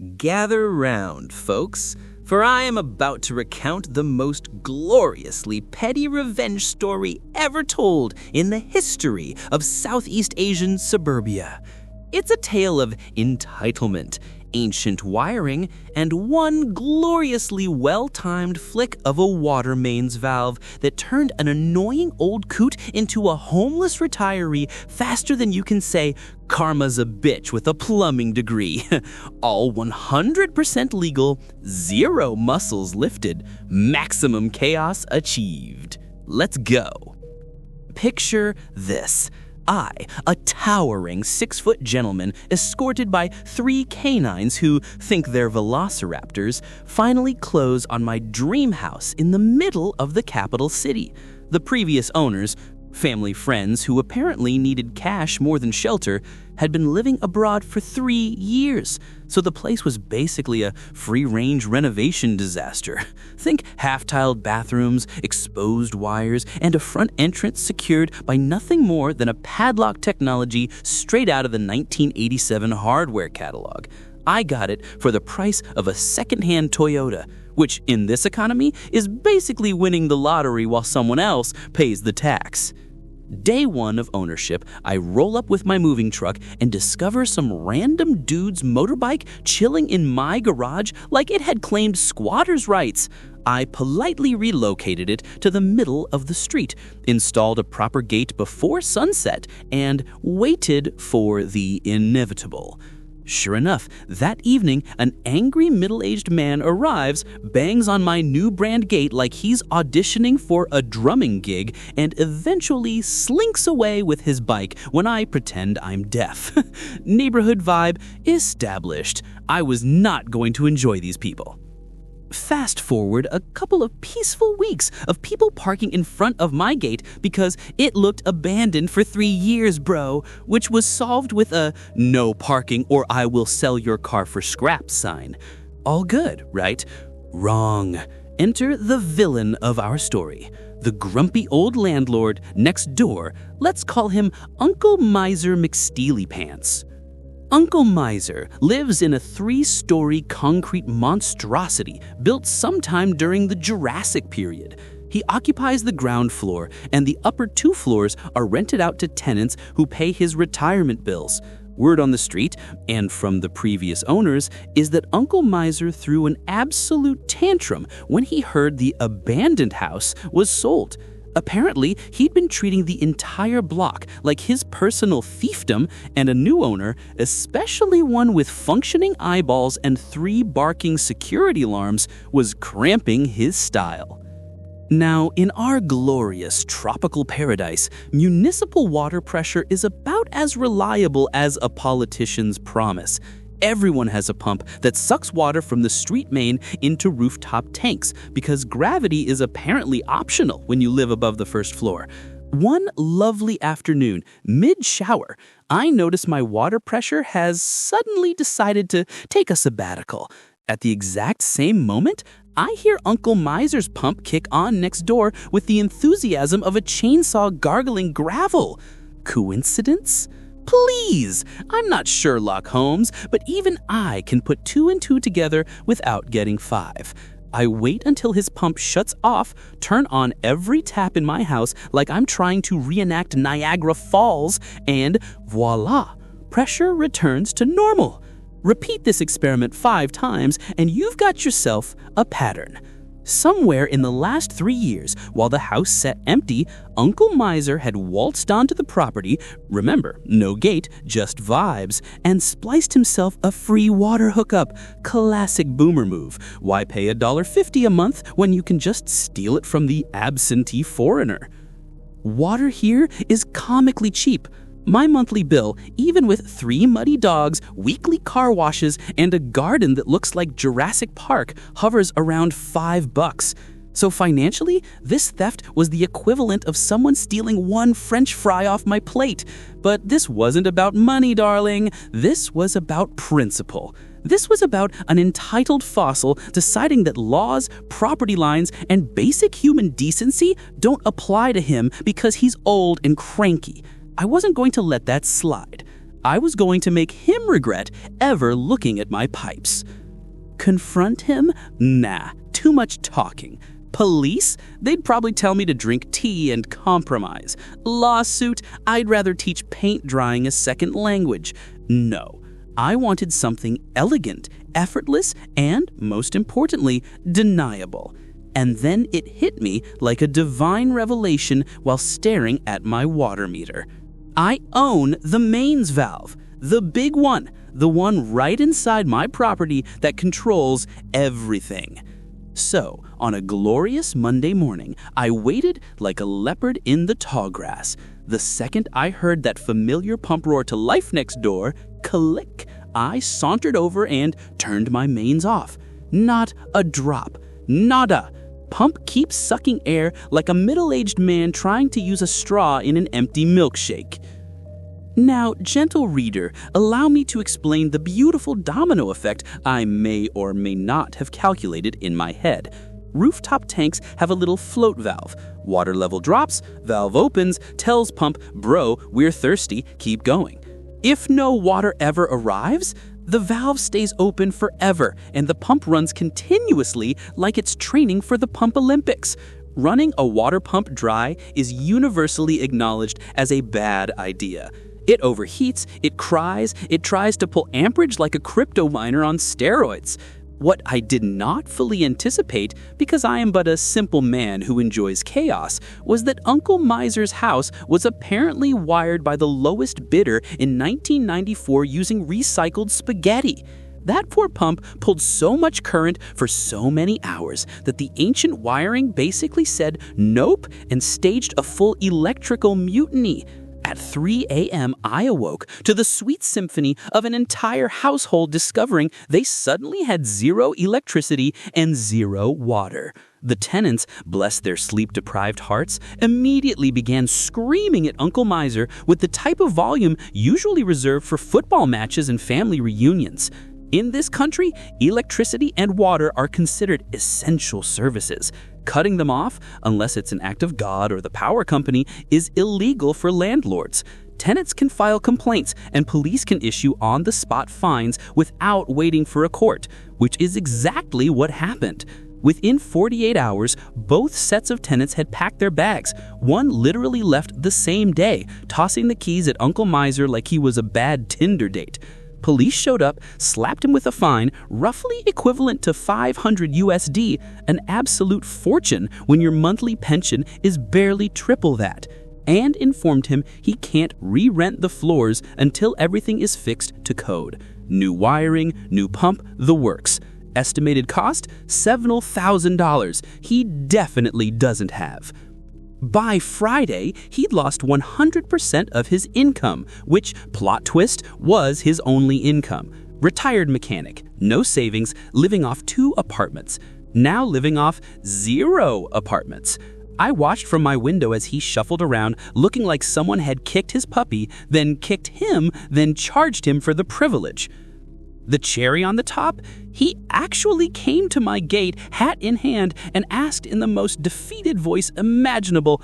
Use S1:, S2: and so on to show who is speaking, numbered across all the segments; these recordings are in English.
S1: Gather round, folks, for I am about to recount the most gloriously petty revenge story ever told in the history of Southeast Asian suburbia. It's a tale of entitlement, ancient wiring, and one gloriously well-timed flick of a water mains valve that turned an annoying old coot into a homeless retiree faster than you can say, "Karma's a bitch with a plumbing degree." All 100% legal, zero muscles lifted, maximum chaos achieved. Let's go. Picture this. I, a towering 6-foot gentleman escorted by 3 canines who think they're velociraptors, finally close on my dream house in the middle of the capital city. The previous owners, family friends who apparently needed cash more than shelter, had been living abroad for 3 years, so the place was basically a free-range renovation disaster. Think half-tiled bathrooms, exposed wires, and a front entrance secured by nothing more than a padlock technology straight out of the 1987 hardware catalog. I got it for the price of a second-hand Toyota, which in this economy is basically winning the lottery while someone else pays the tax. Day 1 of ownership, I roll up with my moving truck and discover some random dude's motorbike chilling in my garage like it had claimed squatters' rights. I politely relocated it to the middle of the street, installed a proper gate before sunset, and waited for the inevitable. Sure enough, that evening, an angry middle-aged man arrives, bangs on my new brand gate like he's auditioning for a drumming gig, and eventually slinks away with his bike when I pretend I'm deaf. Neighborhood vibe established. I was not going to enjoy these people. Fast forward a couple of peaceful weeks of people parking in front of my gate because it looked abandoned for 3 years, bro, which was solved with a "no parking or I will sell your car for scrap" sign. All good, right? Wrong. Enter the villain of our story, the grumpy old landlord next door. Let's call him Uncle Miser McSteelypants. Uncle Miser lives in a 3-story concrete monstrosity built sometime during the Jurassic period. He occupies the ground floor, and the upper 2 floors are rented out to tenants who pay his retirement bills. Word on the street, and from the previous owners, is that Uncle Miser threw an absolute tantrum when he heard the abandoned house was sold. Apparently, he'd been treating the entire block like his personal fiefdom, and a new owner, especially one with functioning eyeballs and 3 barking security alarms, was cramping his style. Now, in our glorious tropical paradise, municipal water pressure is about as reliable as a politician's promise. Everyone has a pump that sucks water from the street main into rooftop tanks because gravity is apparently optional when you live above the 1st floor. One lovely afternoon, mid-shower, I notice my water pressure has suddenly decided to take a sabbatical. At the exact same moment, I hear Uncle Miser's pump kick on next door with the enthusiasm of a chainsaw gargling gravel. Coincidence? Please! I'm not Sherlock Holmes, but even I can put 2 and 2 together without getting 5. I wait until his pump shuts off, turn on every tap in my house like I'm trying to reenact Niagara Falls, and voila! Pressure returns to normal. Repeat this experiment 5 times, and you've got yourself a pattern. Somewhere in the last 3 years, while the house sat empty, Uncle Miser had waltzed onto the property, remember, no gate, just vibes, and spliced himself a free water hookup. Classic boomer move. Why pay $1.50 a month when you can just steal it from the absentee foreigner? Water here is comically cheap. My monthly bill, even with 3 muddy dogs, weekly car washes, and a garden that looks like Jurassic Park, hovers around $5. So financially, this theft was the equivalent of someone stealing 1 French fry off my plate. But this wasn't about money, darling. This was about principle. This was about an entitled fossil deciding that laws, property lines, and basic human decency don't apply to him because he's old and cranky. I wasn't going to let that slide.
S2: I was going to make him regret ever looking at my pipes. Confront him? Nah, too much talking. Police? They'd probably tell me to drink tea and compromise. Lawsuit? I'd rather teach paint drying a second language. No, I wanted something elegant, effortless, and, most importantly, deniable. And then it hit me like a divine revelation while staring at my water meter. I own the mains valve, the big one, the one right inside my property that controls everything. So, on a glorious Monday morning, I waited like a leopard in the tall grass. The second I heard that familiar pump roar to life next door, click, I sauntered over and turned my mains off. Not a drop. Nada. Pump keeps sucking air like a middle-aged man trying to use a straw in an empty milkshake. Now, gentle reader, allow me to explain the beautiful domino effect I may or may not have calculated in my head. Rooftop tanks have a little float valve. Water level drops, valve opens, tells pump, bro, we're thirsty, keep going. If no water ever arrives, the valve stays open forever and the pump runs continuously like it's training for the Pump Olympics. Running a water pump dry is universally acknowledged as a bad idea. It overheats, it cries, it tries to pull amperage like a crypto miner on steroids. What I did not fully anticipate, because I am but a simple man who enjoys chaos, was that Uncle Miser's house was apparently wired by the lowest bidder in 1994 using recycled spaghetti. That poor pump pulled so much current for so many hours that the ancient wiring basically said nope and staged a full electrical mutiny. At 3 a.m., I awoke to the sweet symphony of an entire household discovering they suddenly had zero electricity and zero water. The tenants, bless their sleep-deprived hearts, immediately began screaming at Uncle Miser with the type of volume usually reserved for football matches and family reunions. In this country, electricity and water are considered essential services. Cutting them off, unless it's an act of God or the power company, is illegal for landlords. Tenants can file complaints and police can issue on-the-spot fines without waiting for a court, which is exactly what happened. Within 48 hours, both sets of tenants had packed their bags. One literally left the same day, tossing the keys at Uncle Miser like he was a bad Tinder date. Police showed up, slapped him with a fine, roughly equivalent to $500 USD, an absolute fortune when your monthly pension is barely triple that, and informed him he can't re-rent the floors until everything is fixed to code. New wiring, new pump, the works. Estimated cost? Several $1,000. He definitely doesn't have. By Friday, he'd lost 100% of his income, which, plot twist, was his only income. Retired mechanic, no savings, living off 2 apartments. Now living off 0 apartments. I watched from my window as he shuffled around, looking like someone had kicked his puppy, then kicked him, then charged him for the privilege. The cherry on the top? He actually came to my gate, hat in hand, and asked in the most defeated voice imaginable,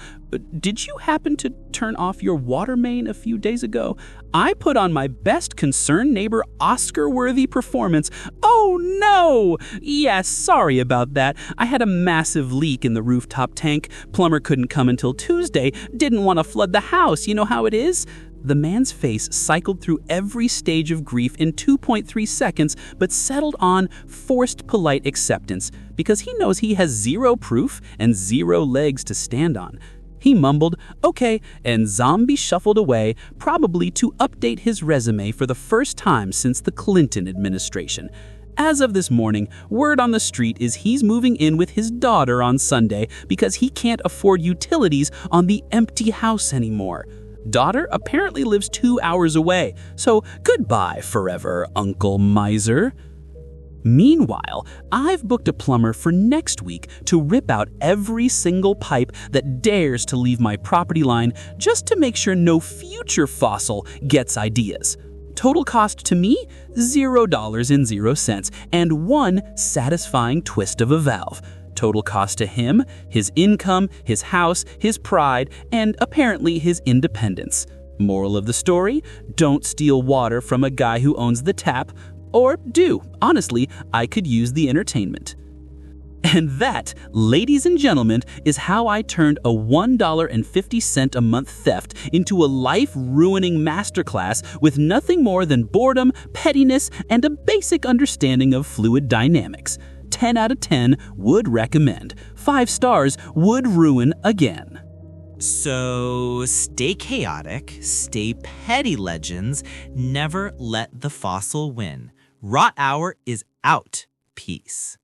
S2: "Did you happen to turn off your water main a few days ago?" I put on my best concerned neighbor Oscar-worthy performance. "Oh no! Yes, sorry about that. I had a massive leak in the rooftop tank. Plumber couldn't come until Tuesday. Didn't want to flood the house. You know how it is?" The man's face cycled through every stage of grief in 2.3 seconds, but settled on forced polite acceptance, because he knows he has 0 proof and 0 legs to stand on. He mumbled, "Okay," and zombie shuffled away, probably to update his resume for the first time since the Clinton administration. As of this morning, word on the street is he's moving in with his daughter on Sunday because he can't afford utilities on the empty house anymore. Daughter apparently lives 2 hours away, so goodbye forever, Uncle Miser. Meanwhile, I've booked a plumber for next week to rip out every single pipe that dares to leave my property line just to make sure no future fossil gets ideas. Total cost to me, $0.00, and one satisfying twist of a valve. Total cost to him, his income, his house, his pride, and apparently his independence. Moral of the story, don't steal water from a guy who owns the tap, or do. Honestly, I could use the entertainment. And that, ladies and gentlemen, is how I turned a $1.50 a month theft into a life-ruining masterclass with nothing more than boredom, pettiness, and a basic understanding of fluid dynamics. 10 out of 10 would recommend. 5 stars would ruin again.
S3: So stay chaotic, stay petty, legends. Never let the fossil win. Rot Hour is out. Peace.